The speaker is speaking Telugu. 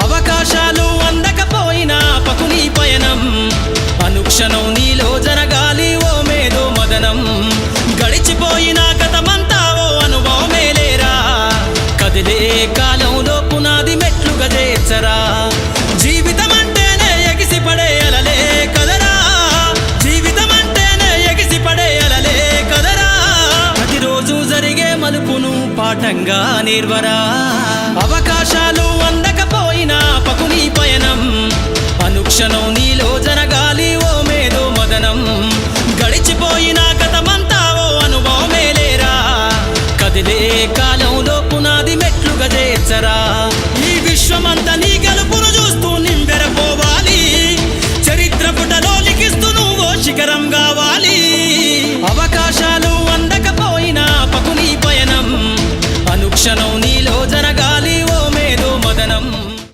అవకాశాలు అందకపోయినా పకుని పయనం అనుక్షణం నీలో జరగాలి ఓ మేధో మదనం గడిచిపోయిన గతమంతా ఓ అనుభవమే లేరా కదిలే కాలంలో పునాది మెట్లుగా చేర్చరా జీవితం అంటేనే ఎగిసిపడే అలలే కదరా జీవితం అంటేనే ఎగిసిపడే అలలే కదరా ప్రతిరోజు జరిగే మలుపును పాఠంగా నేర్వరా